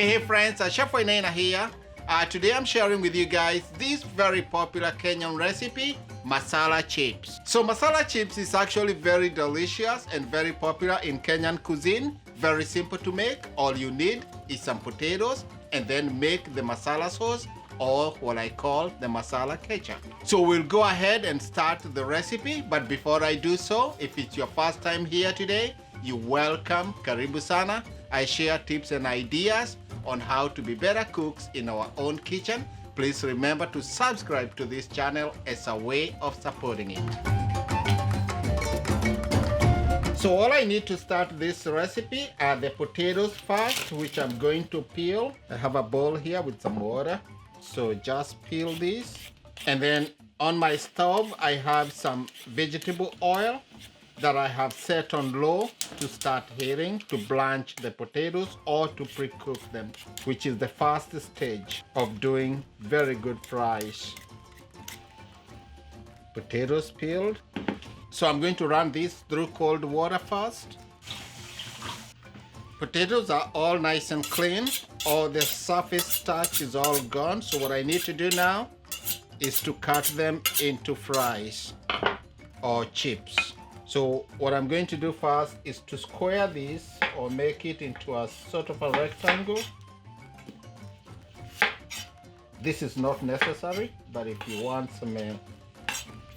Hey friends, Chef Wainaina here. Today I'm sharing with you guys this very popular Kenyan recipe, Masala chips. So Masala chips is actually very delicious and very popular in Kenyan cuisine. Very simple to make. All you need is some potatoes and then make the masala sauce, or what I call the masala ketchup. So we'll go ahead and start the recipe, but before I do so, if it's your first time here today, you're welcome. Karibu sana. I share tips and ideas on how to be better cooks in our own kitchen. Please remember to subscribe to this channel as a way of supporting it. So all I need to start this recipe are the potatoes first, which I'm going to peel. I have a bowl here with some water. So just peel this. And then on my stove, I have some vegetable oil that I have set on low to start heating to blanch the potatoes or to pre-cook them, which is the first stage of doing very good fries. Potatoes peeled. So I'm going to run this through cold water first. Potatoes are all nice and clean. All the surface starch is all gone. So what I need to do now is to cut them into fries or chips. So what I'm going to do first is to square this or make it into a sort of a rectangle. This is not necessary, but if you want some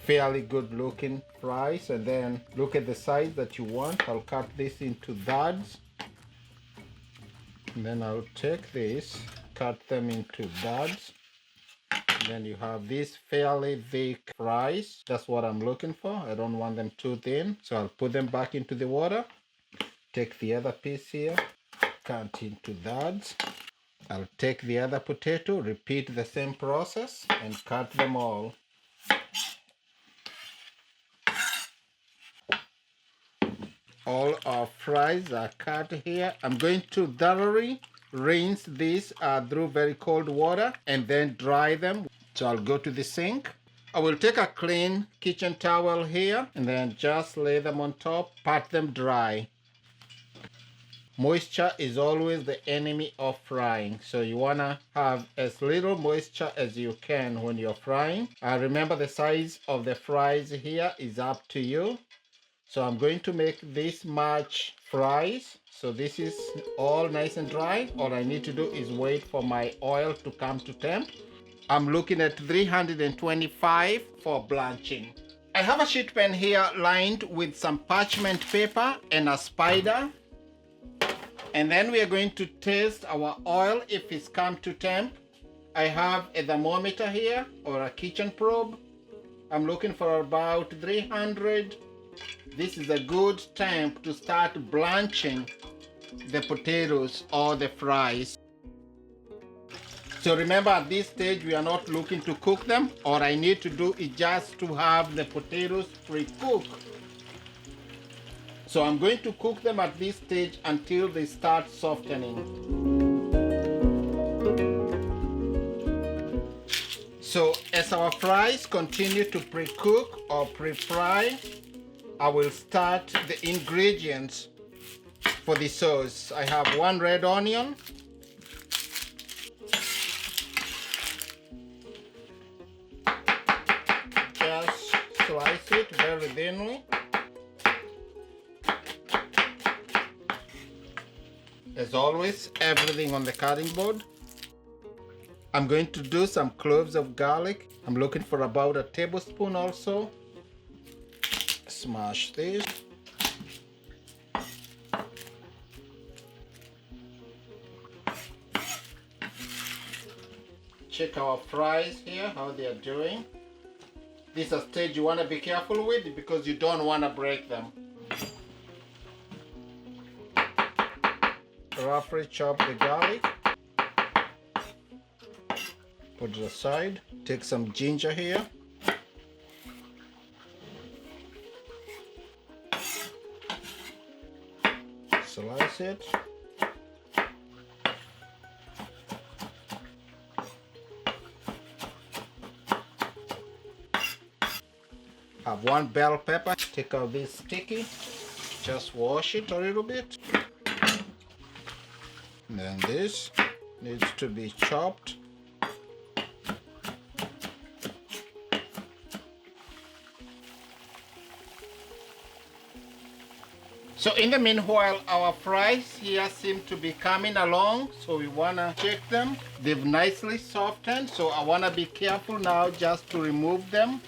fairly good looking fries, and then look at the size that you want, I'll cut this into thirds. And then I'll take this, cut them into thirds. Then you have these fairly thick fries. That's what I'm looking for. I don't want them too thin. So I'll put them back into the water. Take the other piece here, cut into thirds. I'll take the other potato, repeat the same process, and cut them all. All our fries are cut here. I'm going to thoroughly rinse these through very cold water and then dry them. So I'll go to the sink. I will take a clean kitchen towel here and then just lay them on top, pat them dry. Moisture is always the enemy of frying, so you want to have as little moisture as you can when you're frying. Remember, the size of the fries here is up to you. So I'm going to make this much fries. So this is all nice and dry. All I need to do is wait for my oil to come to temp. I'm looking at 325 for blanching. I have a sheet pan here lined with some parchment paper and a spider. And then we are going to test our oil if it's come to temp. I have a thermometer here or a kitchen probe. I'm looking for about 300. This is a good temp to start blanching the potatoes or the fries. So remember, at this stage we are not looking to cook them. All I need to do is just to have the potatoes pre-cooked. So I'm going to cook them at this stage until they start softening. So as our fries continue to pre-cook or pre-fry, I will start the ingredients for the sauce. I have 1 red onion, just slice it very thinly. As always, everything on the cutting board. I'm going to do some cloves of garlic. I'm looking for about a tablespoon also. Smash this. Check our fries here, how they are doing. This is a stage you want to be careful with because you don't want to break them. Roughly chop the garlic. Put it aside. Take some ginger here. Slice it. Have 1 bell pepper. Take out this sticky. Just wash it a little bit. And then this. needs to be chopped. So in the meanwhile, our fries here seem to be coming along, so we want to check them. They've nicely softened, so I want to be careful now just to remove them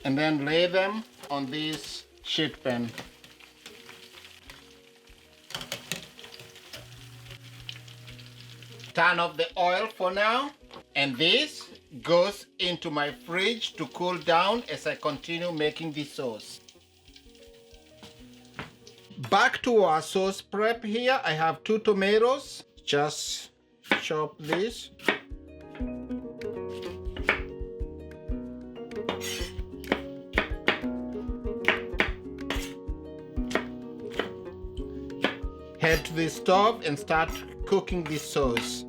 and then lay them on this sheet pan. Turn off the oil for now, and this goes into my fridge to cool down as I continue making the sauce. Back to our sauce prep here. I have 2 tomatoes. Just chop this. Head to the stove and start cooking the sauce.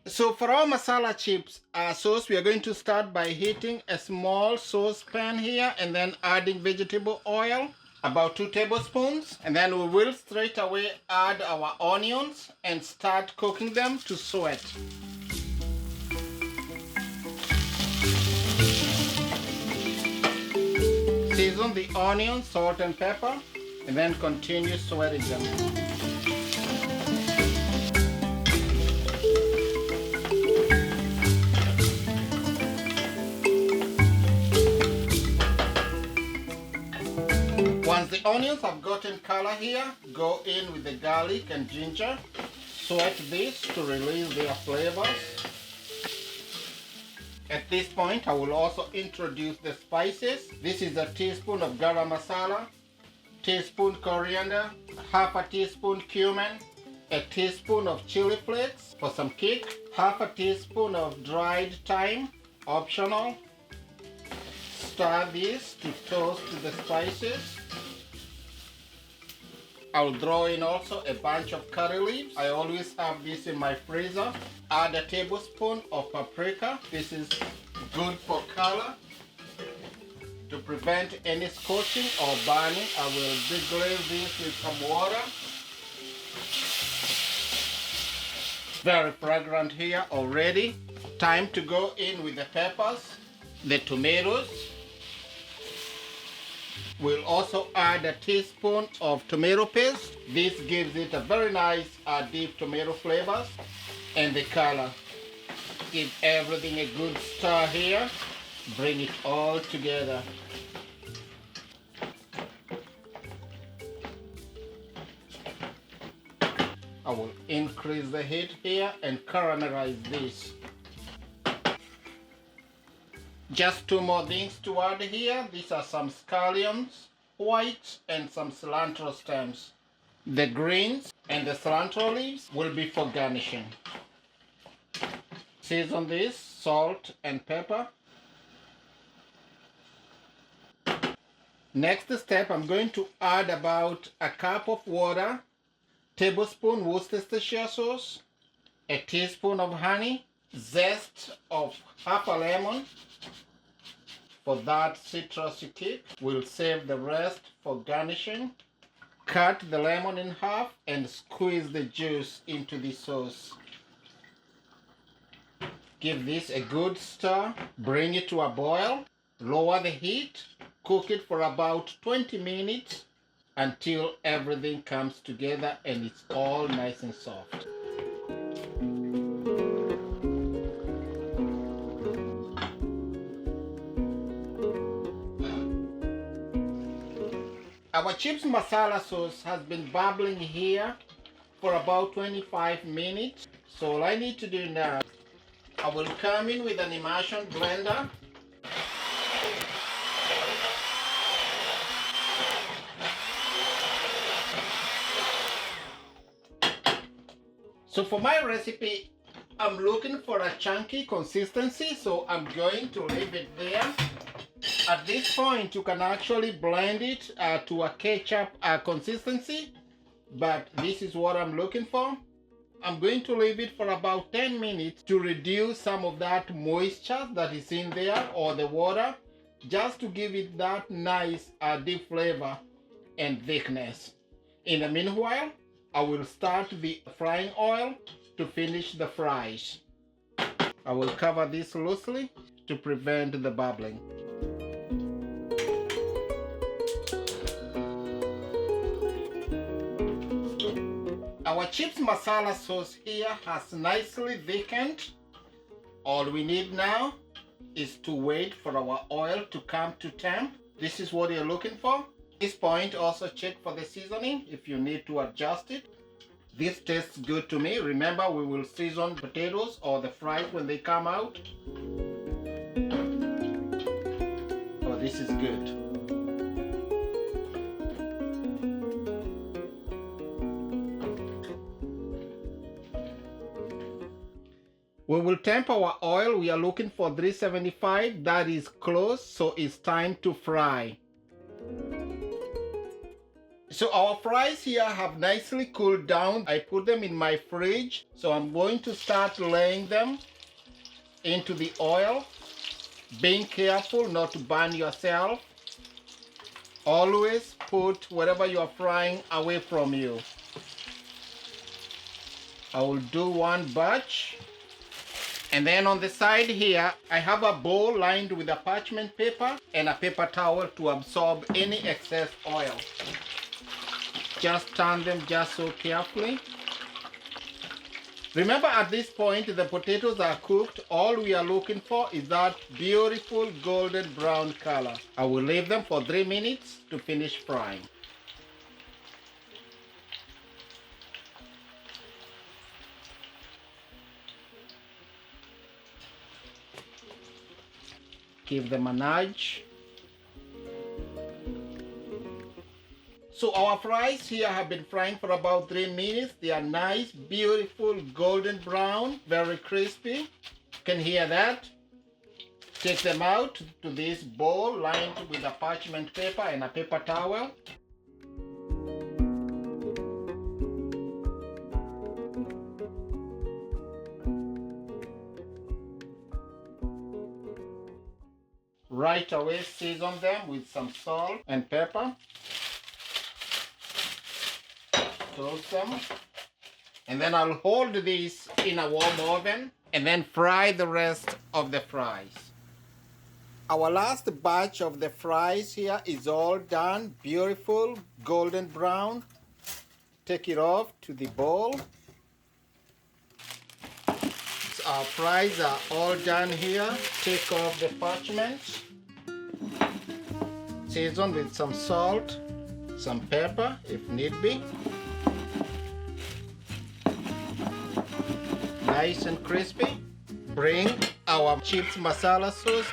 So for our masala chips sauce, we are going to start by heating a small saucepan here and then adding vegetable oil, about 2 tablespoons. And then we will straight away add our onions and start cooking them to sweat. Season the onions, salt and pepper, and then continue sweating them. Once the onions have gotten color here, go in with the garlic and ginger. Sweat this to release their flavors. At this point, I will also introduce the spices. This is a teaspoon of garam masala, teaspoon coriander, half a teaspoon cumin, a teaspoon of chili flakes for some kick, half a teaspoon of dried thyme, optional. Stir this to toast the spices. I'll throw in also a bunch of curry leaves. I always have this in my freezer. Add a tablespoon of paprika. This is good for color. To prevent any scorching or burning, I will deglaze this with some water. Very fragrant here already. Time to go in with the peppers, the tomatoes. We'll also add a teaspoon of tomato paste. This gives it a very nice deep tomato flavors and the color. Give everything a good stir here. Bring it all together. I will increase the heat here and caramelize this. Just 2 more things to add here. These are some scallions, white, and some cilantro stems. The greens and the cilantro leaves will be for garnishing. Season this, salt and pepper. Next step, I'm going to add about a cup of water, tablespoon Worcestershire sauce, a teaspoon of honey, zest of half a lemon. For that citrusy kick, we'll save the rest for garnishing. Cut the lemon in half and squeeze the juice into the sauce. Give this a good stir. Bring it to a boil. Lower the heat. Cook it for about 20 minutes until everything comes together and it's all nice and soft. Our chips masala sauce has been bubbling here for about 25 minutes. So all I need to do now, I will come in with an immersion blender. So for my recipe, I'm looking for a chunky consistency, so I'm going to leave it there. At this point, you can actually blend it to a ketchup consistency, but this is what I'm looking for. I'm going to leave it for about 10 minutes to reduce some of that moisture that is in there or the water, just to give it that nice deep flavor and thickness. In the meanwhile, I will start the frying oil to finish the fries. I will cover this loosely to prevent the bubbling. Our chips masala sauce here has nicely thickened. All we need now is to wait for our oil to come to temp. This is what you're looking for. At this point, also check for the seasoning if you need to adjust it. This tastes good to me. Remember, we will season potatoes or the fries when they come out. Oh, this is good. We will temp our oil. We are looking for 375. That is close, so it's time to fry. So our fries here have nicely cooled down. I put them in my fridge. So I'm going to start laying them into the oil. Being careful not to burn yourself. Always put whatever you are frying away from you. I will do one batch. And then on the side here, I have a bowl lined with a parchment paper and a paper towel to absorb any excess oil. Just turn them just so carefully. Remember, at this point, the potatoes are cooked. All we are looking for is that beautiful golden brown color. I will leave them for 3 minutes to finish frying. Give them a nudge. So our fries here have been frying for about 3 minutes. They are nice, beautiful, golden brown, very crispy. Can hear that? Take them out to this bowl lined with a parchment paper and a paper towel. Right away, season them with some salt and pepper. Toast them. And then I'll hold this in a warm oven and then fry the rest of the fries. Our last batch of the fries here is all done. Beautiful, golden brown. Take it off to the bowl. So our fries are all done here. Take off the parchment. Season with some salt, some pepper if need be. Nice and crispy. Bring our chips masala sauce,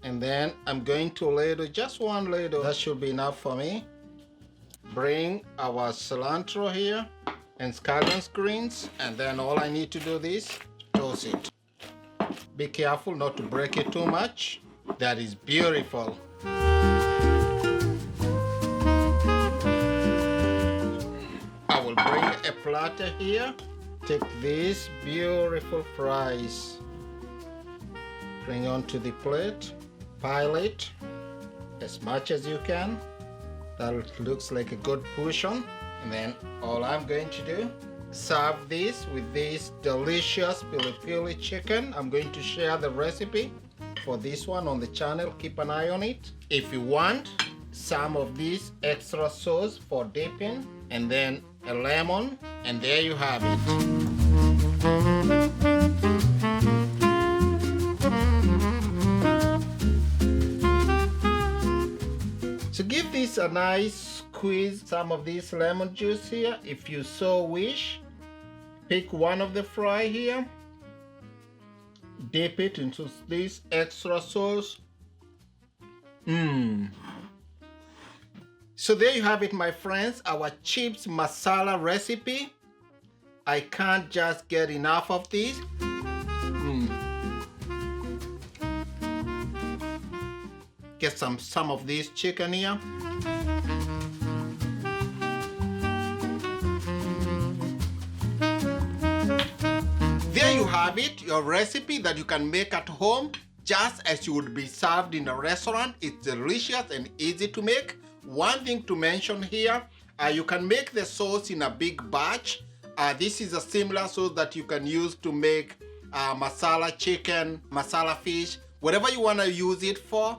and then I'm going to ladle just one ladle. That should be enough for me. Bring our cilantro here and scallions greens, and then all I need to do is toast it. Be careful not to break it too much. That is beautiful. I will bring a platter here. Take these beautiful fries, bring onto the plate, pile it as much as you can. That looks like a good portion. And then all I'm going to do, serve this with this delicious pili-pili chicken. I'm going to share the recipe for this one on the channel. Keep an eye on it. If you want some of this extra sauce for dipping, and then a lemon, and there you have it. So give this a nice squeeze, some of this lemon juice here if you so wish. Pick one of the fry here, dip it into this extra sauce. So there you have it, my friends, our chips masala recipe. I can't just get enough of this. Get some of this chicken here. There you have it, your recipe that you can make at home just as you would be served in a restaurant. It's delicious and easy to make. One thing to mention here, You can make the sauce in a big batch. This is a similar sauce that you can use to make masala chicken, masala fish, whatever you want to use it for.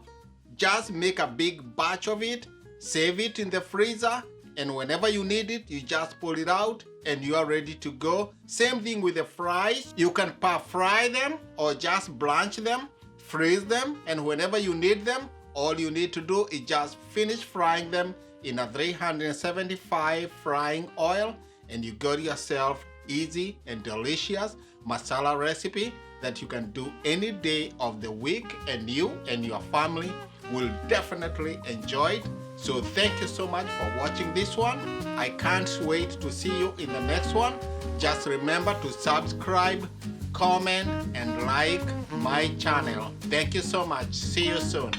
Just make a big batch of it, save it in the freezer, and whenever you need it, you just pull it out and you are ready to go. Same thing with the fries. You can fry them or just blanch them, freeze them, and whenever you need them, all you need to do is just finish frying them in a 375 frying oil, and you got yourself easy and delicious masala recipe that you can do any day of the week, and you and your family will definitely enjoy it. So thank you so much for watching this one. I can't wait to see you in the next one. Just remember to subscribe, comment, and like my channel. Thank you so much. See you soon.